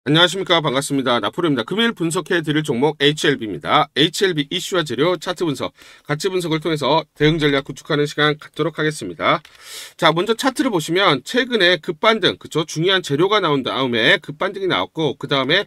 안녕하십니까. 반갑습니다. 나포로입니다. 금일 분석해 드릴 종목 HLB입니다. HLB 이슈와 재료, 차트 분석, 가치 분석을 통해서 대응 전략 구축하는 시간 갖도록 하겠습니다. 자, 먼저 차트를 보시면 최근에 급반등, 그쵸? 중요한 재료가 나온 다음에 급반등이 나왔고, 그 다음에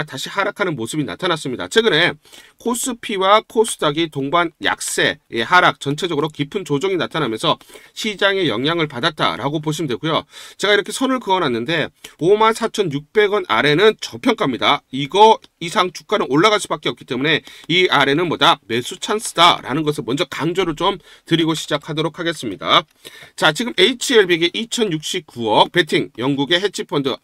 다시 하락하는 모습이 나타났습니다. 최근에 코스피와 코스닥이 동반 약세의 하락, 전체적으로 깊은 조정이 나타나면서 시장의 영향을 받았다라고 보시면 되고요. 제가 이렇게 선을 그어놨는데 54,600원 아래는 저평가입니다. 이거 이상 주가는 올라갈 수밖에 없기 때문에 이 아래는 뭐다? 매수 찬스다라는 것을 먼저 강조를 좀 드리고 시작하도록 하겠습니다. 자, 지금 HLB에게 2069억 베팅, 영국의 헤지펀드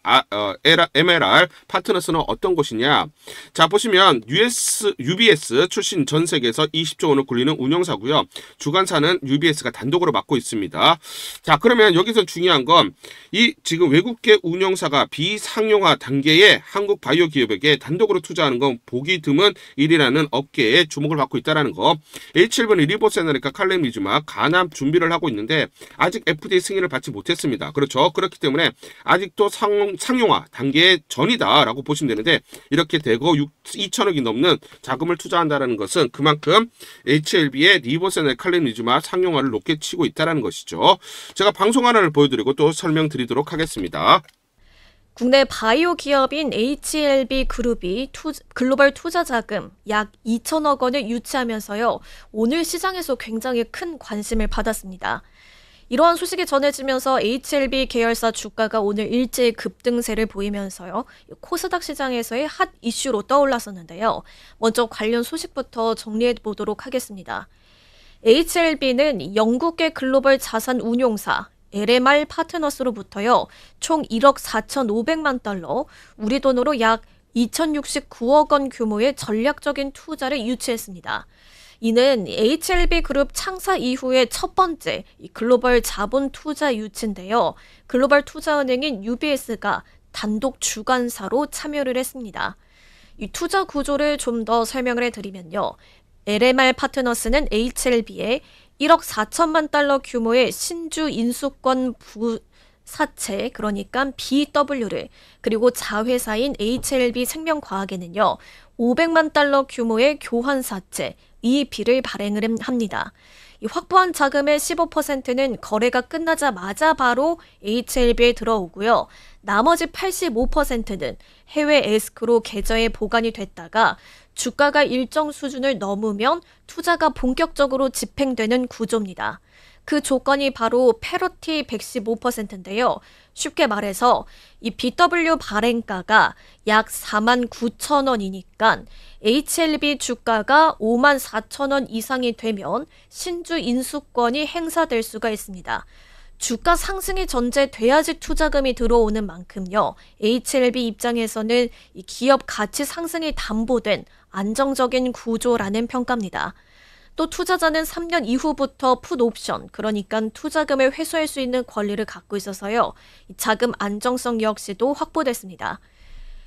MLR 파트너스는 어떤 곳이냐? 자, 보시면 UBS 출신 전 세계에서 20조 원을 굴리는 운영사고요. 주관사는 UBS가 단독으로 맡고 있습니다. 자, 그러면 여기서 중요한 건 이 지금 외국계 운영사가 비상용화 단계의 한국 바이오 기업에게 단독으로 투자하는 건 보기 드문 일이라는 업계에 주목을 받고 있다는 거. H7은 리보세나리카 칼렌미주마 간암 준비를 하고 있는데 아직 FDA 승인을 받지 못했습니다. 그렇죠. 그렇기 때문에 아직도 상용화 단계 전이다라고 보시면 되는데 이렇게 대거 2천억이 넘는 자금을 투자한다는 것은 그만큼 HLB의 리보세나리카 칼렌미주마 상용화를 높게 치고 있다는 것이죠. 제가 방송 하나를 보여드리고 또 설명드리도록 하겠습니다. 국내 바이오 기업인 HLB 그룹이 글로벌 투자 자금 약 2천억 원을 유치하면서요. 오늘 시장에서 굉장히 큰 관심을 받았습니다. 이러한 소식이 전해지면서 HLB 계열사 주가가 오늘 일제히 급등세를 보이면서요. 코스닥 시장에서의 핫 이슈로 떠올랐었는데요. 먼저 관련 소식부터 정리해 보도록 하겠습니다. HLB는 영국계 글로벌 자산 운용사 LMR 파트너스로부터요. 총 1억 4,500만 달러, 우리 돈으로 약 2,069억 원 규모의 전략적인 투자를 유치했습니다. 이는 HLB 그룹 창사 이후의 첫 번째 글로벌 자본 투자 유치인데요. 글로벌 투자은행인 UBS가 단독 주관사로 참여를 했습니다. 이 투자 구조를 좀 더 설명을 해드리면요. LMR 파트너스는 HLB에 1억 4천만 달러 규모의 신주 인수권 부사채, 그러니까 BW를, 그리고 자회사인 HLB 생명과학에는요, 500만 달러 규모의 교환사채, EB를 발행을 합니다. 이 확보한 자금의 15%는 거래가 끝나자마자 바로 HLB에 들어오고요. 나머지 85%는 해외 에스크로 계좌에 보관이 됐다가 주가가 일정 수준을 넘으면 투자가 본격적으로 집행되는 구조입니다. 그 조건이 바로 패러티 115%인데요. 쉽게 말해서 이 BW 발행가가 약 49,000원이니까 HLB 주가가 54,000원 이상이 되면 신주 인수권이 행사될 수가 있습니다. 주가 상승이 전제돼야지 투자금이 들어오는 만큼요. HLB 입장에서는 이 기업 가치 상승이 담보된 안정적인 구조라는 평가입니다. 또 투자자는 3년 이후부터 풋옵션, 그러니까 투자금을 회수할 수 있는 권리를 갖고 있어서요. 자금 안정성 역시도 확보됐습니다.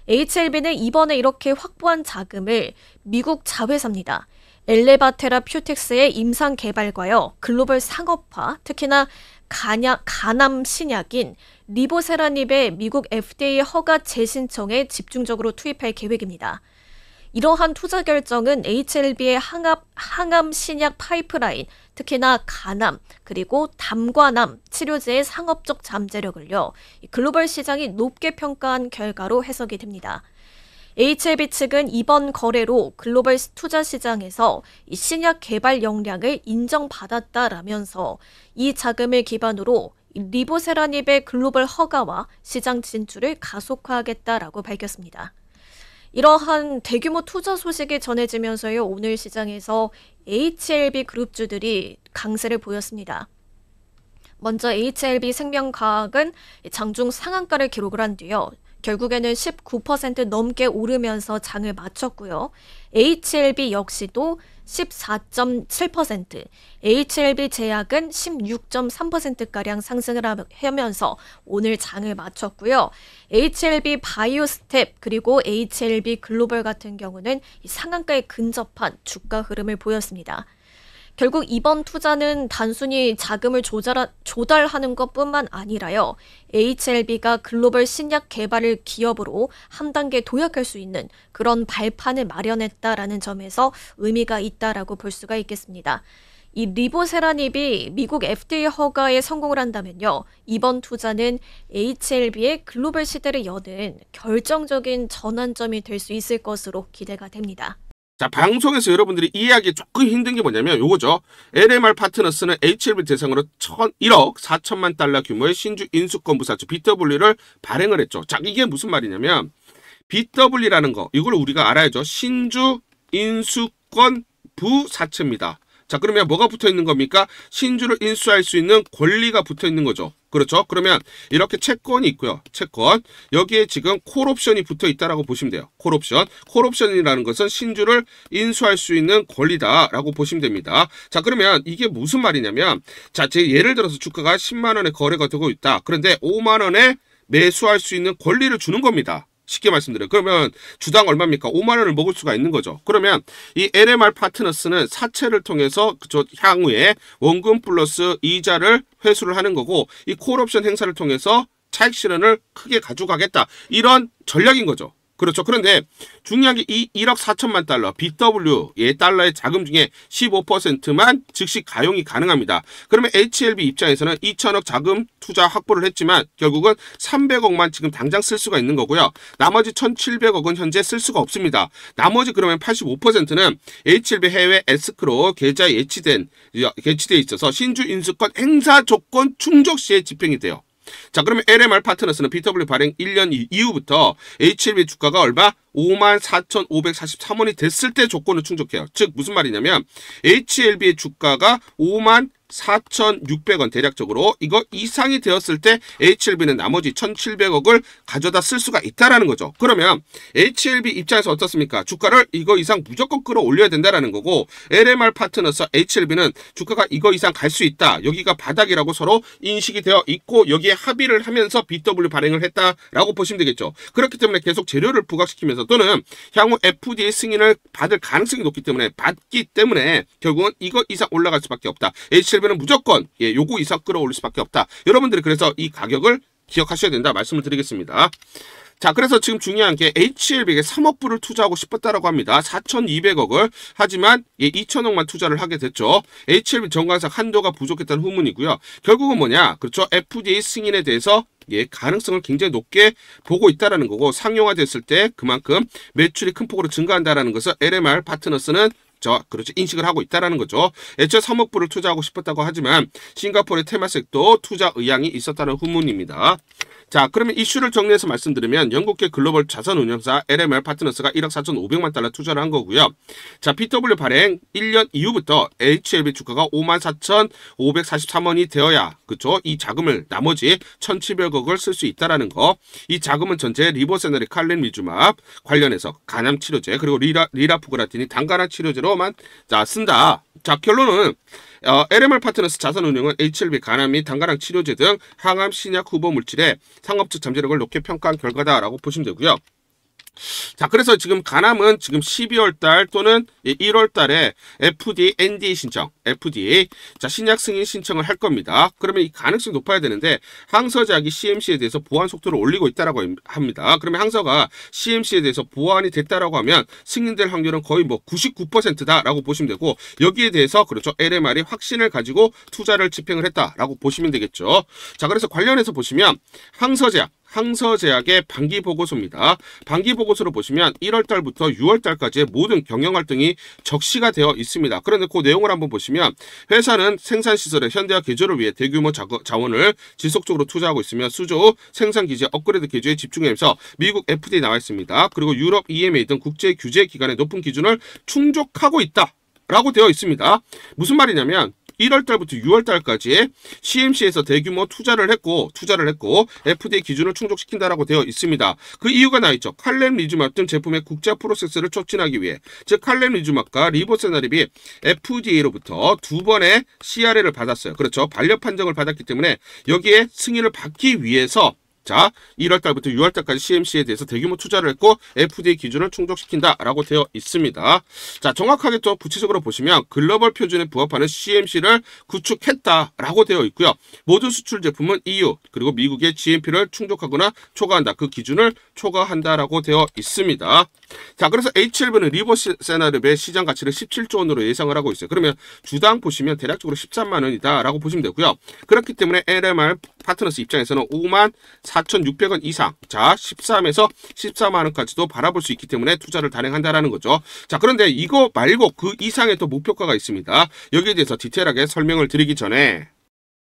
HLB는 이번에 이렇게 확보한 자금을 미국 자회사입니다. 엘레바테라퓨틱스의 임상 개발과요. 글로벌 상업화, 특히나 간암 신약인 리보세라닙의 미국 FDA 허가 재신청에 집중적으로 투입할 계획입니다. 이러한 투자 결정은 HLB의 항암 신약 파이프라인, 특히나 간암, 그리고 담과암 치료제의 상업적 잠재력을요, 글로벌 시장이 높게 평가한 결과로 해석이 됩니다. HLB 측은 이번 거래로 글로벌 투자 시장에서 이 신약 개발 역량을 인정받았다라면서 이 자금을 기반으로 리보세라닙의 글로벌 허가와 시장 진출을 가속화하겠다라고 밝혔습니다. 이러한 대규모 투자 소식이 전해지면서요. 오늘 시장에서 HLB 그룹주들이 강세를 보였습니다. 먼저 HLB 생명과학은 장중 상한가를 기록을 한 뒤요. 결국에는 19% 넘게 오르면서 장을 마쳤고요. HLB 역시도 14.7%, HLB 제약은 16.3%가량 상승을 하면서 오늘 장을 마쳤고요. HLB 바이오스텝 그리고 HLB 글로벌 같은 경우는 상한가에 근접한 주가 흐름을 보였습니다. 결국 이번 투자는 단순히 자금을 조달하는 것뿐만 아니라요. HLB가 글로벌 신약 개발을 기업으로 한 단계 도약할 수 있는 그런 발판을 마련했다라는 점에서 의미가 있다라고 볼 수가 있겠습니다. 이 리보세라닙이 미국 FDA 허가에 성공을 한다면요. 이번 투자는 HLB의 글로벌 시대를 여는 결정적인 전환점이 될 수 있을 것으로 기대가 됩니다. 자, 방송에서 여러분들이 이해하기 조금 힘든 게 뭐냐면 요거죠. LMR 파트너스는 HLB 대상으로 1억 4천만 달러 규모의 신주 인수권 부사채 BW를 발행을 했죠. 자, 이게 무슨 말이냐면 BW라는 거 이걸 우리가 알아야죠. 신주 인수권 부사채입니다. 자, 그러면 뭐가 붙어 있는 겁니까? 신주를 인수할 수 있는 권리가 붙어 있는 거죠. 그렇죠? 그러면 이렇게 채권이 있고요. 채권. 여기에 지금 콜옵션이 붙어 있다라고 보시면 돼요. 콜옵션. 콜옵션이라는 것은 신주를 인수할 수 있는 권리다라고 보시면 됩니다. 자, 그러면 이게 무슨 말이냐면 자, 제 예를 들어서 주가가 10만 원에 거래가 되고 있다. 그런데 5만 원에 매수할 수 있는 권리를 주는 겁니다. 쉽게 말씀드려요. 그러면 주당 얼마입니까? 5만 원을 먹을 수가 있는 거죠. 그러면 이 LMR 파트너스는 사채를 통해서 그저 향후에 원금 플러스 이자를 회수를 하는 거고 이 콜옵션 행사를 통해서 차익 실현을 크게 가져가겠다. 이런 전략인 거죠. 그렇죠. 그런데 중요한 게 이 1억 4천만 달러 BW의 달러의 자금 중에 15%만 즉시 가용이 가능합니다. 그러면 HLB 입장에서는 2천억 자금 투자 확보를 했지만 결국은 300억만 지금 당장 쓸 수가 있는 거고요. 나머지 1,700억은 현재 쓸 수가 없습니다. 나머지 그러면 85%는 HLB 해외 에스크로 계좌에 예치돼 있어서 신주 인수권 행사 조건 충족 시에 집행이 돼요. 자, 그러면 LMR 파트너스는 BW 발행 1년 이후부터 HLB 주가가 얼마? 54,543원이 됐을 때 조건을 충족해요. 즉 무슨 말이냐면 HLB의 주가가 54,600원 대략적으로 이거 이상이 되었을 때 HLB는 나머지 1,700억을 가져다 쓸 수가 있다라는 거죠. 그러면 HLB 입장에서 어떻습니까? 주가를 이거 이상 무조건 끌어올려야 된다라는 거고 LMR 파트너스 HLB는 주가가 이거 이상 갈 수 있다. 여기가 바닥이라고 서로 인식이 되어 있고 여기에 합의를 하면서 BW 발행을 했다라고 보시면 되겠죠. 그렇기 때문에 계속 재료를 부각시키면서 또는 향후 FDA 승인을 받을 가능성이 높기 때문에 결국은 이거 이상 올라갈 수밖에 없다. HLB는 무조건 요거 이상 끌어올릴 수밖에 없다. 여러분들이 그래서 이 가격을 기억하셔야 된다 말씀을 드리겠습니다. 자, 그래서 지금 중요한 게 HLB에게 3억 불을 투자하고 싶었다라고 합니다. 4,200억을. 하지만 2천억만 투자를 하게 됐죠. HLB 정관상 한도가 부족했다는 후문이고요. 결국은 뭐냐? 그렇죠. FDA 승인에 대해서 가능성을 굉장히 높게 보고 있다라는 거고 상용화됐을 때 그만큼 매출이 큰 폭으로 증가한다라는 것을 LMR 파트너스는 그렇죠. 인식을 하고 있다라는 거죠. 애초에 3억 불을 투자하고 싶었다고 하지만 싱가포르의 테마섹도 투자 의향이 있었다는 후문입니다. 자, 그러면 이슈를 정리해서 말씀드리면 영국계 글로벌 자산운용사 LMR 파트너스가 1억 4,500만 달러 투자를 한 거고요. 자, BW 발행 1년 이후부터 HLB 주가가 54,543원이 되어야 그렇죠. 이 자금을 나머지 1,700억을 쓸 수 있다라는 거. 이 자금은 전체 리보세너리 칼렌미주맙 관련해서 간암 치료제 그리고 리라푸그라틴이 단간암 치료제로만 쓴다. 자, 결론은 LMR 파트너스 자산운용은 HLB 간암 및 단간암 치료제 등 항암 신약 후보 물질의 상업적 잠재력을 높게 평가한 결과다라고 보시면 되고요. 자, 그래서 지금 간암은 지금 12월 달 또는 1월 달에 FDA NDA 신청, FDA 자 신약 승인 신청을 할 겁니다. 그러면 이 가능성이 높아야 되는데 항서제약이 CMC에 대해서 보완 속도를 올리고 있다라고 합니다. 그러면 항서가 CMC에 대해서 보완이 됐다라고 하면 승인될 확률은 거의 99%다라고 보시면 되고 여기에 대해서 그렇죠. LMR이 확신을 가지고 투자를 집행을 했다라고 보시면 되겠죠. 자, 그래서 관련해서 보시면 항서제약의 반기보고서입니다. 반기보고서를 보시면 1월달부터 6월달까지의 모든 경영활동이 적시가 되어 있습니다. 그런데 그 내용을 한번 보시면 회사는 생산시설의 현대화 개조를 위해 대규모 자원을 지속적으로 투자하고 있으며 수조 생산기지 업그레이드 개조에 집중하면서 미국 FDA 나와 있습니다. 그리고 유럽 EMA 등 국제 규제 기관의 높은 기준을 충족하고 있다. 라고 되어 있습니다. 무슨 말이냐면 1월달부터 6월달까지 CMC에서 대규모 투자를 했고 FDA 기준을 충족시킨다라고 되어 있습니다. 그 이유가 나있죠. 칼렘리주맙 등 제품의 국제 프로세스를 촉진하기 위해 즉 칼렘리주맙과 리보세나립이 FDA로부터 2번의 CRL을 받았어요. 그렇죠. 반려 판정을 받았기 때문에 여기에 승인을 받기 위해서 자, 1월달부터 6월달까지 CMC에 대해서 대규모 투자를 했고 FDA 기준을 충족시킨다라고 되어 있습니다. 자, 정확하게 또 구체적으로 보시면 글로벌 표준에 부합하는 CMC를 구축했다라고 되어 있고요. 모든 수출 제품은 EU 그리고 미국의 GMP를 충족하거나 초과한다. 그 기준을 초과한다라고 되어 있습니다. 자, 그래서 HLB는 리보세나릅의 시장 가치를 17조 원으로 예상을 하고 있어요. 그러면 주당 보시면 대략적으로 13만 원이다라고 보시면 되고요. 그렇기 때문에 LMR 파트너스 입장에서는 54,600원 이상, 자 13에서 14만 원까지도 바라볼 수 있기 때문에 투자를 단행한다라는 거죠. 자, 그런데 이거 말고 그 이상의 또 목표가가 있습니다. 여기에 대해서 디테일하게 설명을 드리기 전에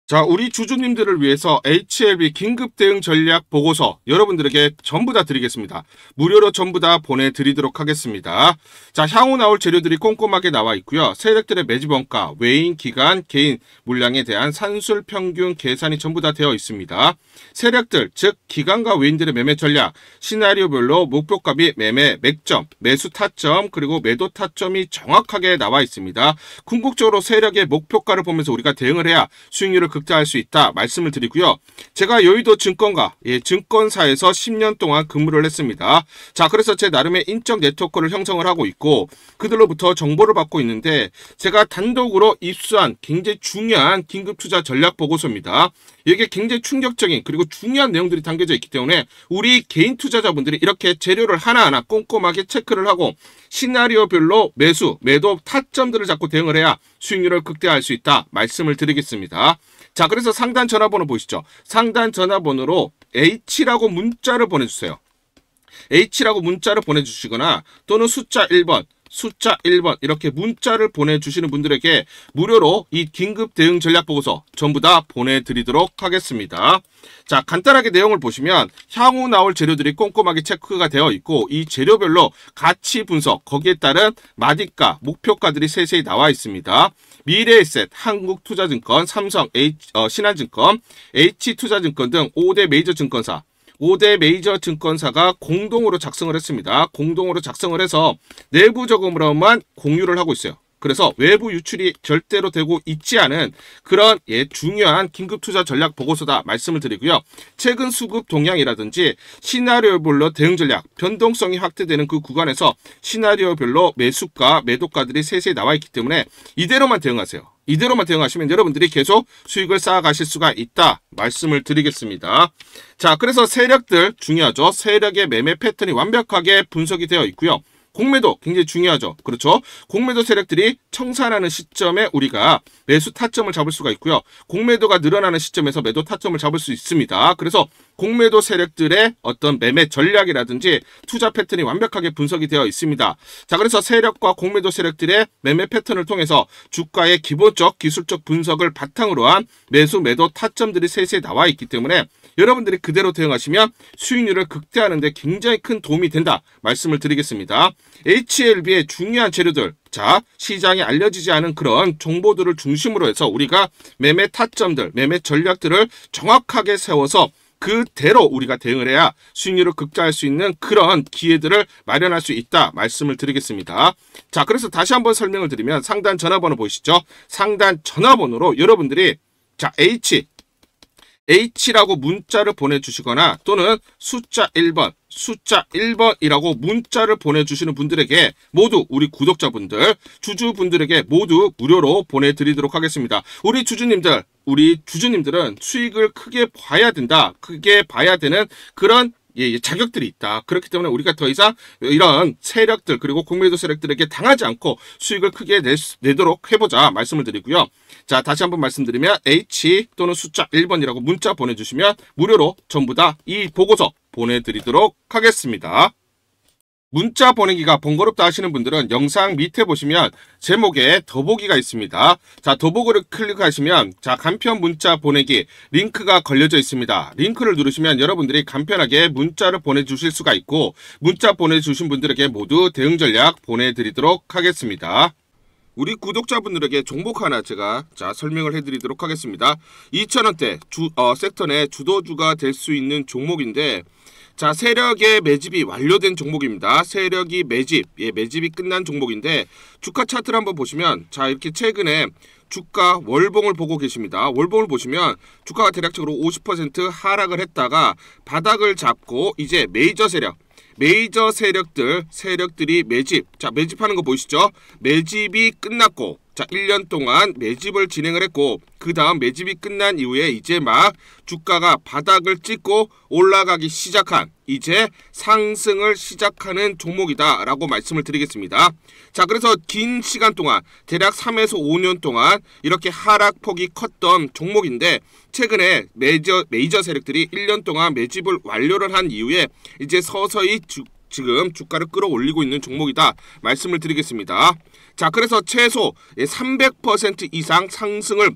자, 우리 주주님들을 위해서 HLB 긴급 대응 전략 보고서 여러분들에게 전부 다 드리겠습니다. 무료로 전부 다 보내드리도록 하겠습니다. 자, 향후 나올 재료들이 꼼꼼하게 나와 있고요. 세력들의 매집 원가, 외인, 기간, 개인 물량에 대한 산술 평균 계산이 전부 다 되어 있습니다. 세력들, 즉 기간과 외인들의 매매 전략, 시나리오별로 목표가 및 매매 맥점, 매수 타점, 그리고 매도 타점이 정확하게 나와 있습니다. 궁극적으로 세력의 목표가를 보면서 우리가 대응을 해야 수익률을 극대화할 수 있다 말씀을 드리고요. 제가 여의도 증권가, 증권사에서 10년 동안 근무를 했습니다. 자, 그래서 제 나름의 인적 네트워크를 형성을 하고 있고 그들로부터 정보를 받고 있는데 제가 단독으로 입수한 굉장히 중요한 긴급투자 전략 보고서입니다. 이게 굉장히 충격적인 그리고 중요한 내용들이 담겨져 있기 때문에 우리 개인 투자자분들이 이렇게 재료를 하나하나 꼼꼼하게 체크를 하고 시나리오별로 매수, 매도 타점들을 잡고 대응을 해야 수익률을 극대화할 수 있다 말씀을 드리겠습니다. 자, 그래서 상단 전화번호 보시죠. 상단 전화번호로 H라고 문자를 보내주세요. H라고 문자를 보내주시거나 또는 숫자 1번 이렇게 문자를 보내주시는 분들에게 무료로 이 긴급 대응 전략 보고서 전부 다 보내드리도록 하겠습니다. 자, 간단하게 내용을 보시면 향후 나올 재료들이 꼼꼼하게 체크가 되어 있고 이 재료별로 가치 분석, 거기에 따른 마디가, 목표가들이 세세히 나와 있습니다. 미래에셋, 한국투자증권, 삼성, 신한증권, H투자증권 등 5대 메이저 증권사 5대 메이저 증권사가 공동으로 작성을 했습니다. 공동으로 작성을 해서 내부적으로만 공유를 하고 있어요. 그래서 외부 유출이 절대로 되고 있지 않은 그런 중요한 긴급투자 전략 보고서다 말씀을 드리고요. 최근 수급 동향이라든지 시나리오별로 대응 전략, 변동성이 확대되는 그 구간에서 시나리오별로 매수가, 매도가들이 세세히 나와 있기 때문에 이대로만 대응하세요. 이대로만 대응하시면 여러분들이 계속 수익을 쌓아가실 수가 있다 말씀을 드리겠습니다. 자, 그래서 세력들 중요하죠. 세력의 매매 패턴이 완벽하게 분석이 되어 있고요. 공매도 굉장히 중요하죠. 그렇죠? 공매도 세력들이 청산하는 시점에 우리가 매수 타점을 잡을 수가 있고요. 공매도가 늘어나는 시점에서 매도 타점을 잡을 수 있습니다. 그래서 공매도 세력들의 어떤 매매 전략이라든지 투자 패턴이 완벽하게 분석이 되어 있습니다. 자, 그래서 세력과 공매도 세력들의 매매 패턴을 통해서 주가의 기본적 기술적 분석을 바탕으로 한 매수 매도 타점들이 세세히 나와 있기 때문에 여러분들이 그대로 대응하시면 수익률을 극대화하는 데 굉장히 큰 도움이 된다 말씀을 드리겠습니다. HLB의 중요한 재료들, 자, 시장에 알려지지 않은 그런 정보들을 중심으로 해서 우리가 매매 타점들, 매매 전략들을 정확하게 세워서 그대로 우리가 대응을 해야 수익률을 극대화할 수 있는 그런 기회들을 마련할 수 있다 말씀을 드리겠습니다. 자, 그래서 다시 한번 설명을 드리면 상단 전화번호 보이시죠? 상단 전화번호로 여러분들이 자, H라고 문자를 보내주시거나 또는 숫자 1번이라고 문자를 보내주시는 분들에게 모두 우리 구독자분들, 주주분들에게 모두 무료로 보내드리도록 하겠습니다. 우리 주주님들은 수익을 크게 봐야 된다. 크게 봐야 되는 그런 자격들이 있다. 그렇기 때문에 우리가 더 이상 이런 세력들 그리고 공매도 세력들에게 당하지 않고 수익을 크게 내도록 해보자 말씀을 드리고요. 자, 다시 한번 말씀드리면 H 또는 숫자 1번이라고 문자 보내주시면 무료로 전부 다 이 보고서 보내드리도록 하겠습니다. 문자 보내기가 번거롭다 하시는 분들은 영상 밑에 보시면 제목에 더보기가 있습니다. 자, 더보기를 클릭하시면 자, 간편 문자 보내기 링크가 걸려져 있습니다. 링크를 누르시면 여러분들이 간편하게 문자를 보내주실 수가 있고 문자 보내주신 분들에게 모두 대응 전략 보내드리도록 하겠습니다. 우리 구독자분들에게 종목 하나 제가 설명을 해드리도록 하겠습니다. 2,000원대 섹터 내 주도주가 될 수 있는 종목인데 자, 세력의 매집이 완료된 종목입니다. 세력이 매집이 끝난 종목인데 주가 차트를 한번 보시면 자, 이렇게 최근에 주가 월봉을 보고 계십니다. 월봉을 보시면 주가가 대략적으로 50% 하락을 했다가 바닥을 잡고 이제 메이저 세력들이 매집, 자 매집하는 거 보이시죠? 매집이 끝났고, 자 1년 동안 매집을 진행을 했고, 그 다음 매집이 끝난 이후에 이제 막 주가가 바닥을 찍고 올라가기 시작한, 이제 상승을 시작하는 종목이다 라고 말씀을 드리겠습니다. 자, 그래서 긴 시간 동안 대략 3에서 5년 동안 이렇게 하락폭이 컸던 종목인데, 최근에 메이저 세력들이 1년 동안 매집을 완료를 한 이후에 이제 서서히 지금 주가를 끌어올리고 있는 종목이다 말씀을 드리겠습니다. 자, 그래서 최소 300% 이상 상승을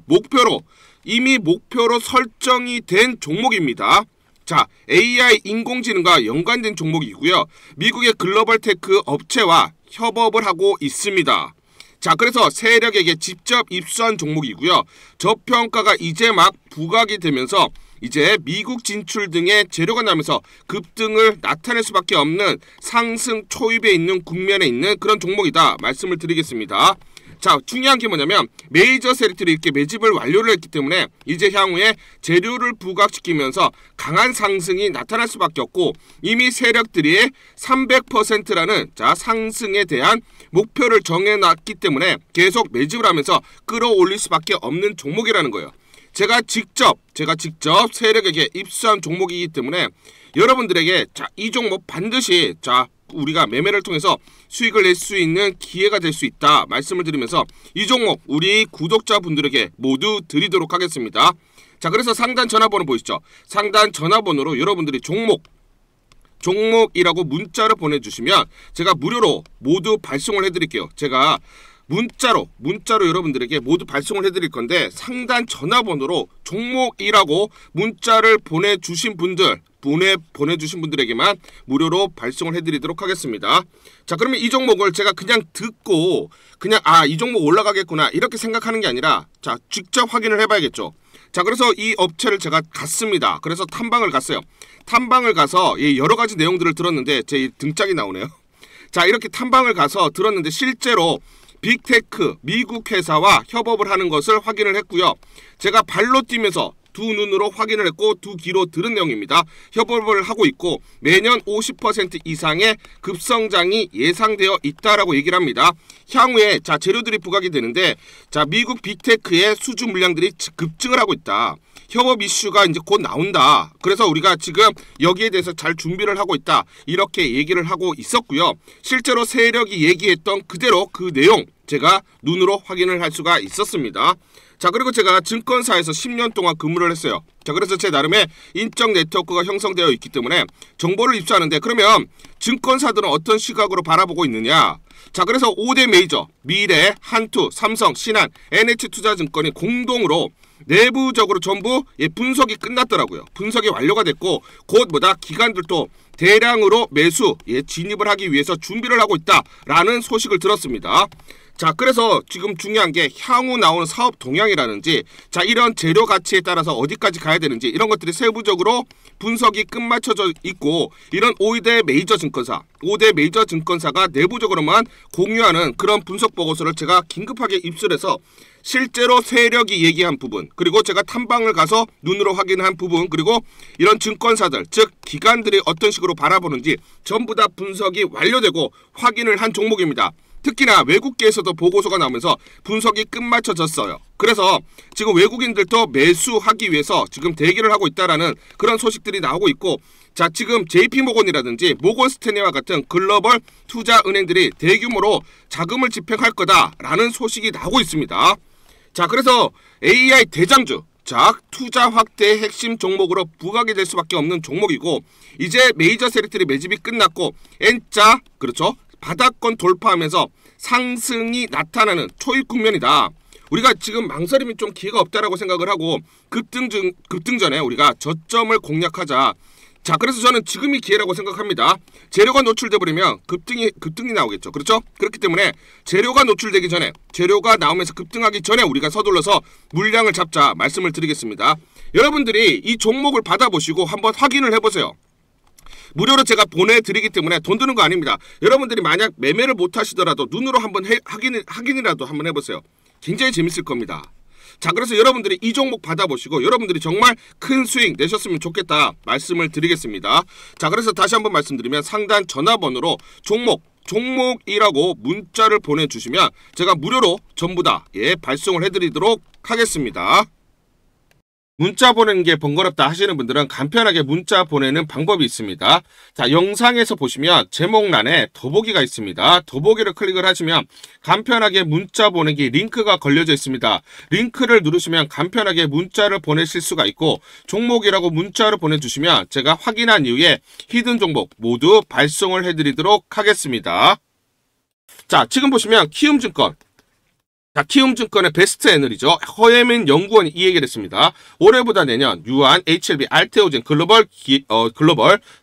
이미 목표로 설정이 된 종목입니다. 자, AI 인공지능과 연관된 종목이고요. 미국의 글로벌 테크 업체와 협업을 하고 있습니다. 자, 그래서 세력에게 직접 입수한 종목이고요. 저평가가 이제 막 부각이 되면서 이제 미국 진출 등의 재료가 나면서 급등을 나타낼 수밖에 없는 상승 초입에 있는 국면에 있는 그런 종목이다 말씀을 드리겠습니다. 자, 중요한 게 뭐냐면 메이저 세력들이 이렇게 매집을 완료를 했기 때문에 이제 향후에 재료를 부각시키면서 강한 상승이 나타날 수밖에 없고, 이미 세력들이 300%라는 자 상승에 대한 목표를 정해놨기 때문에 계속 매집을 하면서 끌어올릴 수밖에 없는 종목이라는 거예요. 제가 직접 세력에게 입수한 종목이기 때문에 여러분들에게 자, 이 종목 반드시 자 우리가 매매를 통해서 수익을 낼 수 있는 기회가 될 수 있다 말씀을 드리면서 이 종목 우리 구독자분들에게 모두 드리도록 하겠습니다. 자, 그래서 상단 전화번호 보이시죠? 상단 전화번호로 여러분들이 종목이라고 문자를 보내주시면 제가 무료로 모두 발송을 해드릴게요. 제가 문자로 여러분들에게 모두 발송을 해드릴 건데, 상단 전화번호로 종목이라고 문자를 보내주신 분들에게만 무료로 발송을 해드리도록 하겠습니다. 자, 그러면 이 종목을 제가 그냥 듣고 이 종목 올라가겠구나 이렇게 생각하는 게 아니라 자 직접 확인을 해봐야겠죠. 자, 그래서 이 업체를 제가 갔습니다. 그래서 탐방을 갔어요. 탐방을 가서 여러 가지 내용들을 들었는데 제 등짝이 나오네요. 자, 이렇게 탐방을 가서 들었는데 실제로 빅테크 미국 회사와 협업을 하는 것을 확인을 했고요. 제가 발로 뛰면서 두 눈으로 확인을 했고 두 귀로 들은 내용입니다. 협업을 하고 있고 매년 50% 이상의 급성장이 예상되어 있다라고 얘기를 합니다. 향후에 자 재료들이 부각이 되는데, 자 미국 빅테크의 수주 물량들이 급증을 하고 있다. 협업 이슈가 이제 곧 나온다. 그래서 우리가 지금 여기에 대해서 잘 준비를 하고 있다. 이렇게 얘기를 하고 있었고요. 실제로 세력이 얘기했던 그대로 그 내용 제가 눈으로 확인을 할 수가 있었습니다. 자, 그리고 제가 증권사에서 10년 동안 근무를 했어요. 자, 그래서 제 나름의 인적 네트워크가 형성되어 있기 때문에 정보를 입수하는데, 그러면 증권사들은 어떤 시각으로 바라보고 있느냐? 자, 그래서 5대 메이저 미래, 한투, 삼성, 신한, NH투자증권이 공동으로 내부적으로 전부 분석이 끝났더라고요. 분석이 완료가 됐고 곧 기관들도 대량으로 매수 진입을 하기 위해서 준비를 하고 있다라는 소식을 들었습니다. 자, 그래서 지금 중요한 게 향후 나오는 사업 동향이라든지 자 이런 재료 가치에 따라서 어디까지 가야 되는지 이런 것들이 세부적으로 분석이 끝마쳐져 있고, 이런 5대 메이저 증권사가 내부적으로만 공유하는 그런 분석 보고서를 제가 긴급하게 입수해서 실제로 세력이 얘기한 부분, 그리고 제가 탐방을 가서 눈으로 확인한 부분, 그리고 이런 증권사들 즉 기관들이 어떤 식으로 바라보는지 전부 다 분석이 완료되고 확인을 한 종목입니다. 특히나 외국계에서도 보고서가 나오면서 분석이 끝마쳐졌어요. 그래서 지금 외국인들도 매수하기 위해서 지금 대기를 하고 있다라는 그런 소식들이 나오고 있고, 자 지금 JP모건이라든지 모건스탠리와 같은 글로벌 투자 은행들이 대규모로 자금을 집행할 거다라는 소식이 나오고 있습니다. 자, 그래서 AI 대장주 자 투자 확대의 핵심 종목으로 부각이 될 수밖에 없는 종목이고, 이제 메이저 세력들이 매집이 끝났고 N자 그렇죠 바닥권 돌파하면서 상승이 나타나는 초입 국면이다. 우리가 지금 망설임이 좀 기회가 없다라고 생각을 하고 급등 전에 우리가 저점을 공략하자. 자, 그래서 저는 지금이 기회라고 생각합니다. 재료가 노출돼 버리면 급등이 나오겠죠. 그렇죠? 그렇기 때문에 재료가 노출되기 전에, 재료가 나오면서 급등하기 전에 우리가 서둘러서 물량을 잡자 말씀을 드리겠습니다. 여러분들이 이 종목을 받아보시고 한번 확인을 해보세요. 무료로 제가 보내드리기 때문에 돈 드는 거 아닙니다. 여러분들이 만약 매매를 못 하시더라도 눈으로 한번 확인이라도 한번 해보세요. 굉장히 재밌을 겁니다. 자, 그래서 여러분들이 이 종목 받아보시고 여러분들이 정말 큰 수익 내셨으면 좋겠다 말씀을 드리겠습니다. 자, 그래서 다시 한번 말씀드리면 상단 전화번호로 종목이라고 문자를 보내주시면 제가 무료로 전부 다 발송을 해드리도록 하겠습니다. 문자 보내는 게 번거롭다 하시는 분들은 간편하게 문자 보내는 방법이 있습니다. 자, 영상에서 보시면 제목란에 더보기가 있습니다. 더보기를 클릭을 하시면 간편하게 문자 보내기 링크가 걸려져 있습니다. 링크를 누르시면 간편하게 문자를 보내실 수가 있고 종목이라고 문자를 보내주시면 제가 확인한 이후에 히든 종목 모두 발송을 해드리도록 하겠습니다. 자, 지금 보시면 키움증권. 자, 키움증권의 베스트 애널이죠. 허예민 연구원이 이 얘기를 했습니다. 올해보다 내년 유한, HLB, 알테오젠, 글로벌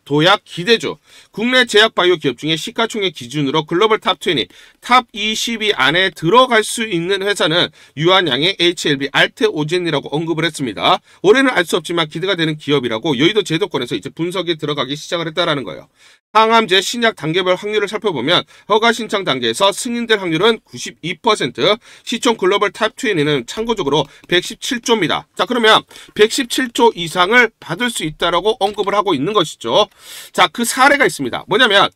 도약 기대주. 국내 제약바이오 기업 중에 시가총액 기준으로 글로벌 탑20, 탑20위 안에 들어갈 수 있는 회사는 유한양의 HLB, 알테오젠이라고 언급을 했습니다. 올해는 알 수 없지만 기대가 되는 기업이라고 여의도 제도권에서 이제 분석에 들어가기 시작을 했다라는 거예요. 항암제 신약 단계별 확률을 살펴보면 허가 신청 단계에서 승인될 확률은 92%, 시총 글로벌 탑20는 참고적으로 117조입니다. 자, 그러면 117조 이상을 받을 수 있다라고 언급을 하고 있는 것이죠. 자, 그 사례가 있습니다. 뭐냐면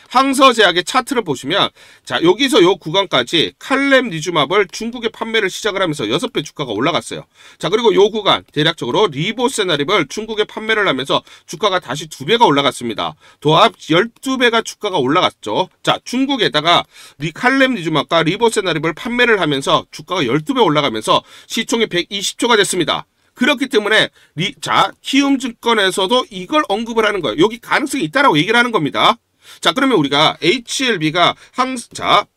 항서제약의 차트를 보시면 자, 여기서 요 구간까지 칼렘니주맙을 중국에 판매를 시작을 하면서 6배 주가가 올라갔어요. 자, 그리고 요 구간 대략적으로 리보세나립을 중국에 판매를 하면서 주가가 다시 2배가 올라갔습니다. 도합 12배가 주가가 올라갔죠. 자, 중국에다가 칼렘니주맙과 리보세나립을 판매를 하면서 주가가 12배 올라가면서 시총이 120조가 됐습니다. 그렇기 때문에 키움증권에서도 이걸 언급을 하는 거예요. 여기 가능성이 있다라고 얘기를 하는 겁니다. 자, 그러면 우리가 HLB가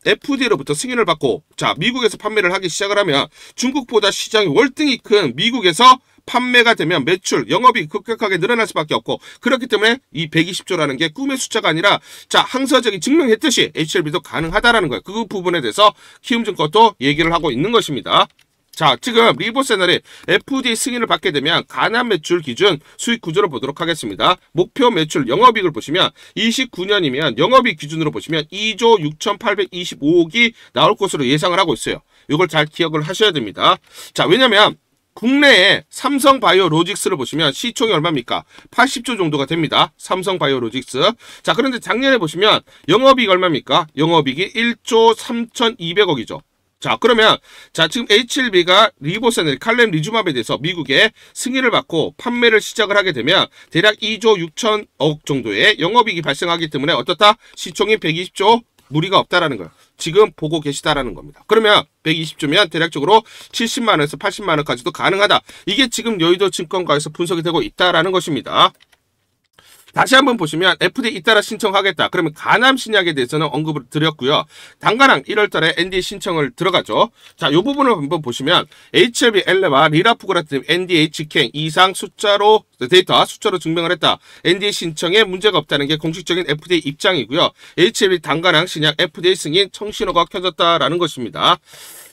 FDA로부터 승인을 받고 미국에서 판매를 하기 시작을 하면 중국보다 시장이 월등히 큰 미국에서 판매가 되면 매출, 영업이 급격하게 늘어날 수밖에 없고 그렇기 때문에 이 120조라는 게 꿈의 숫자가 아니라 항서적이 증명했듯이 HLB도 가능하다라는 거예요. 그 부분에 대해서 키움증권도 얘기를 하고 있는 것입니다. 자, 지금 리보세나립 FDA 승인을 받게 되면 가난 매출 기준 수익 구조를 보도록 하겠습니다. 목표 매출 영업이익을 보시면 29년이면 영업이익 기준으로 보시면 2조 6,825억이 나올 것으로 예상을 하고 있어요. 이걸 잘 기억을 하셔야 됩니다. 자, 왜냐면 국내에 삼성바이오로직스를 보시면 시총이 얼마입니까? 80조 정도가 됩니다. 삼성바이오로직스. 자, 그런데 작년에 보시면 영업이익 얼마입니까? 영업이익이 1조 3,200억이죠. 자, 그러면 지금 HLB가 리보세나립 칼렘니주맙에 대해서 미국에 승인을 받고 판매를 시작을 하게 되면 대략 2조 6천억 정도의 영업이익이 발생하기 때문에 어떻다? 시총이 120조 무리가 없다라는 거예요. 지금 보고 계시다라는 겁니다. 그러면 120조면 대략적으로 70만 원에서 80만 원까지도 가능하다. 이게 지금 여의도 증권가에서 분석이 되고 있다라는 것입니다. 다시 한번 보시면 FDA 잇따라 신청하겠다. 그러면 간암 신약에 대해서는 언급을 드렸고요. 단가랑 1월달에 NDA 신청을 들어가죠. 자, 이 부분을 한번 보시면 HLB 엘레와 리라프그라틴 NDA 직행 이상 데이터 숫자로 증명을 했다. NDA 신청에 문제가 없다는 게 공식적인 FDA 입장이고요. HLB 단가랑 신약 FDA 승인 청신호가 켜졌다라는 것입니다.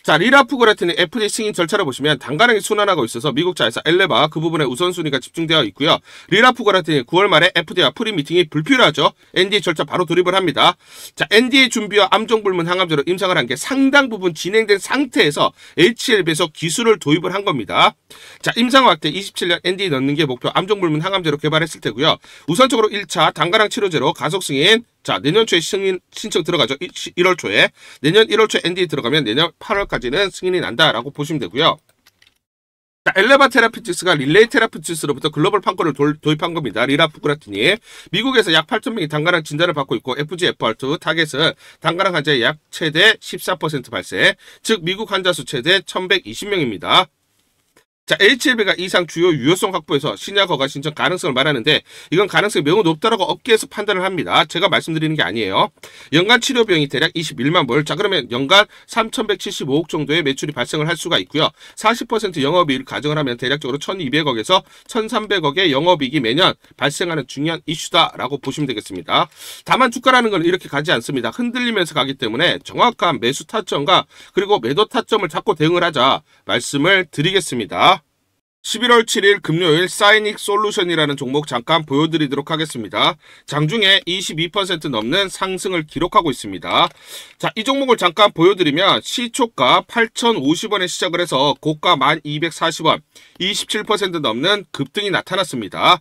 자, 리라프그라틴의 FDA 승인 절차를 보시면 단가량이 순환하고 있어서 미국자에서 엘레바 그 부분에 우선순위가 집중되어 있고요. 리라프그라틴이 9월 말에 FDA와 프리미팅이 불필요하죠. NDA 절차 바로 돌입을 합니다. 자, NDA 준비와 암종불문 항암제로 임상을 한 게 상당 부분 진행된 상태에서 HLB에서 기술을 도입을 한 겁니다. 자, 임상 확대 27년 NDA 넣는 게 목표 암종불문 항암제로 개발했을 테고요. 우선적으로 1차 단가량 치료제로 가속 승인 자, 내년 초에 신청 들어가죠. 1월 초에. 내년 1월 초에 NDA 들어가면 내년 8월까지는 승인이 난다라고 보시면 되고요. 자, 엘레바 테라피틱스가 릴레이 테라피틱스로부터 글로벌 판권을 도입한 겁니다. 리라프그라틴이. 미국에서 약 8,000명이 단가랑 진단을 받고 있고 FGFR2 타겟은 단가랑 환자의 약 최대 14% 발생. 즉 미국 환자 수 최대 1,120명입니다. 자, HLB가 이상 주요 유효성 확보에서 신약 허가 신청 가능성을 말하는데 이건 가능성이 매우 높다라고 업계에서 판단을 합니다. 제가 말씀드리는 게 아니에요. 연간 치료 비용이 대략 21만 불. 자, 그러면 연간 3,175억 정도의 매출이 발생을 할 수가 있고요. 40% 영업이익을 가정을 하면 대략적으로 1,200억에서 1,300억의 영업이익이 매년 발생하는 중요한 이슈다라고 보시면 되겠습니다. 다만 주가라는 건 이렇게 가지 않습니다. 흔들리면서 가기 때문에 정확한 매수 타점과 그리고 매도 타점을 잡고 대응을 하자 말씀을 드리겠습니다. 11월 7일 금요일 사이닉 솔루션이라는 종목 잠깐 보여드리도록 하겠습니다. 장중에 22% 넘는 상승을 기록하고 있습니다. 자, 이 종목을 잠깐 보여드리면 시초가 8,050원에 시작을 해서 고가 1,240원, 27% 넘는 급등이 나타났습니다.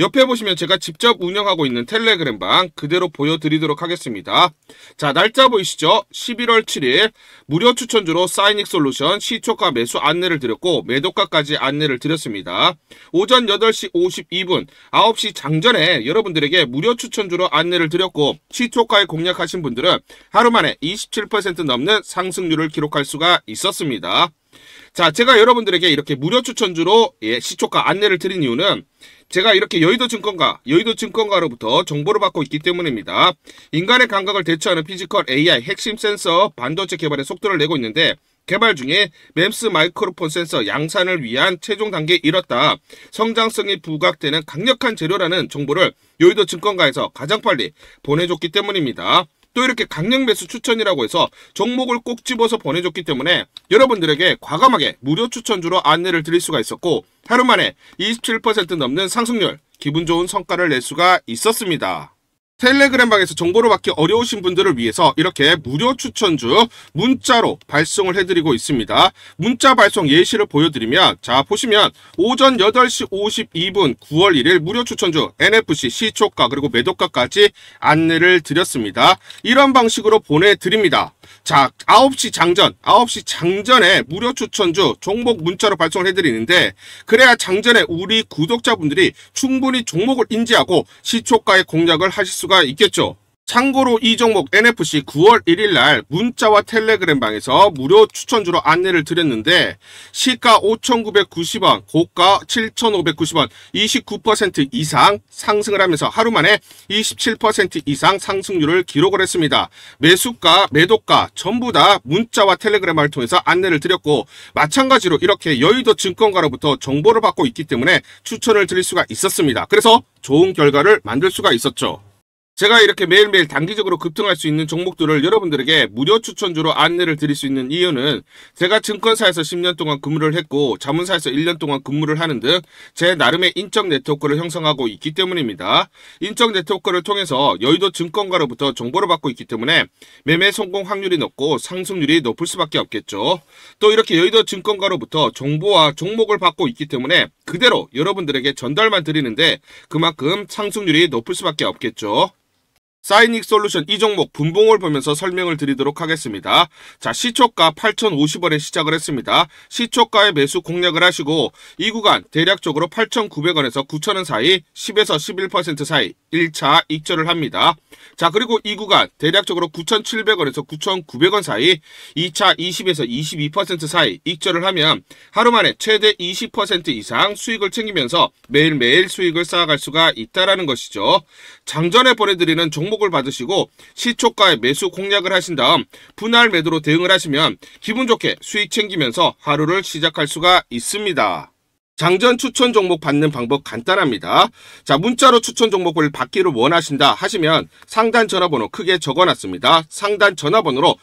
옆에 보시면 제가 직접 운영하고 있는 텔레그램방 그대로 보여드리도록 하겠습니다. 자, 날짜 보이시죠? 11월 7일 무료 추천주로 사이닉 솔루션 시초가 매수 안내를 드렸고 매도가까지 안내를 드렸습니다. 오전 8시 52분 9시 장전에 여러분들에게 무료 추천주로 안내를 드렸고 시초가에 공략하신 분들은 하루 만에 27% 넘는 상승률을 기록할 수가 있었습니다. 자, 제가 여러분들에게 이렇게 무료 추천주로 시초가 안내를 드린 이유는 제가 이렇게 여의도증권가로부터 정보를 받고 있기 때문입니다. 인간의 감각을 대처하는 피지컬 AI 핵심 센서 반도체 개발에 속도를 내고 있는데 개발 중에 멤스 마이크로폰 센서 양산을 위한 최종 단계에 이뤘다. 성장성이 부각되는 강력한 재료라는 정보를 여의도증권가에서 가장 빨리 보내줬기 때문입니다. 또 이렇게 강력 매수 추천이라고 해서 종목을 꼭 집어서 보내줬기 때문에 여러분들에게 과감하게 무료 추천주로 안내를 드릴 수가 있었고 하루 만에 27% 넘는 상승률, 기분 좋은 성과를 낼 수가 있었습니다. 텔레그램방에서 정보를 받기 어려우신 분들을 위해서 이렇게 무료 추천주 문자로 발송을 해드리고 있습니다. 문자 발송 예시를 보여드리면 자 보시면 오전 8시 52분 9월 1일 무료 추천주 NFC 시초가 그리고 매도가까지 안내를 드렸습니다. 이런 방식으로 보내드립니다. 자 9시 장전에 무료 추천주 종목 문자로 발송을 해드리는데 그래야 장전에 우리 구독자분들이 충분히 종목을 인지하고 시초가에 공략을 하실 수가 있겠죠. 참고로 이 종목 NFC 9월 1일 날 문자와 텔레그램방에서 무료 추천주로 안내를 드렸는데 시가 5,990원, 고가 7,590원, 29% 이상 상승을 하면서 하루 만에 27% 이상 상승률을 기록을 했습니다. 매수가, 매도가 전부 다 문자와 텔레그램을 통해서 안내를 드렸고 마찬가지로 이렇게 여의도 증권가로부터 정보를 받고 있기 때문에 추천을 드릴 수가 있었습니다. 그래서 좋은 결과를 만들 수가 있었죠. 제가 이렇게 매일매일 단기적으로 급등할 수 있는 종목들을 여러분들에게 무료 추천주로 안내를 드릴 수 있는 이유는 제가 증권사에서 10년 동안 근무를 했고 자문사에서 1년 동안 근무를 하는 등 제 나름의 인적 네트워크를 형성하고 있기 때문입니다. 인적 네트워크를 통해서 여의도 증권가로부터 정보를 받고 있기 때문에 매매 성공 확률이 높고 상승률이 높을 수밖에 없겠죠. 또 이렇게 여의도 증권가로부터 정보와 종목을 받고 있기 때문에 그대로 여러분들에게 전달만 드리는데 그만큼 상승률이 높을 수밖에 없겠죠. 사이닉 솔루션 이 종목 분봉을 보면서 설명을 드리도록 하겠습니다. 자, 시초가 8,050원에 시작을 했습니다. 시초가에 매수 공략을 하시고 이 구간 대략적으로 8,900원에서 9,000원 사이 10에서 11% 사이 1차 익절을 합니다. 자, 그리고 이 구간 대략적으로 9,700원에서 9,900원 사이 2차 20에서 22% 사이 익절을 하면 하루 만에 최대 20% 이상 수익을 챙기면서 매일매일 수익을 쌓아갈 수가 있다는 것이죠. 장전에 보내드리는 종목을 받으시고 시초가에 매수 공략을 하신 다음 분할 매도로 대응을 하시면 기분 좋게 수익 챙기면서 하루를 시작할 수가 있습니다. 장전 추천 종목 받는 방법 간단합니다. 자, 문자로 추천 종목을 받기를 원하신다 하시면 상단 전화번호 크게 적어놨습니다. 상단 전화번호로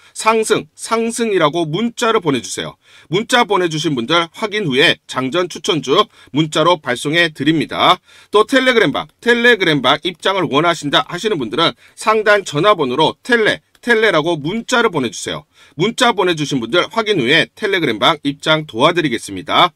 상승이라고 문자를 보내주세요. 문자 보내주신 분들 확인 후에 장전 추천주 문자로 발송해 드립니다. 또 텔레그램방 입장을 원하신다 하시는 분들은 상단 전화번호로 텔레라고 문자를 보내주세요. 문자 보내주신 분들 확인 후에 텔레그램방 입장 도와드리겠습니다.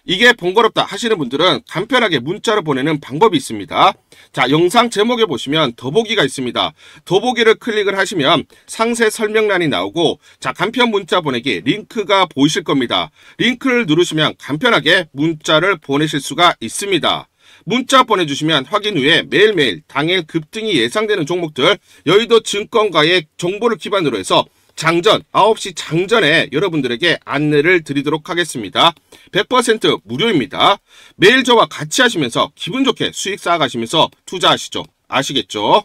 이게 번거롭다 하시는 분들은 간편하게 문자로 보내는 방법이 있습니다. 자, 영상 제목에 보시면 더보기가 있습니다. 더보기를 클릭을 하시면 상세 설명란이 나오고 자, 간편 문자 보내기 링크가 보이실 겁니다. 링크를 누르시면 간편하게 문자를 보내실 수가 있습니다. 문자 보내주시면 확인 후에 매일매일 당일 급등이 예상되는 종목들 여의도 증권가의 정보를 기반으로 해서 장전 9시 장전에 여러분들에게 안내를 드리도록 하겠습니다. 100% 무료입니다. 매일 저와 같이 하시면서 기분 좋게 수익 쌓아가시면서 투자하시죠. 아시겠죠?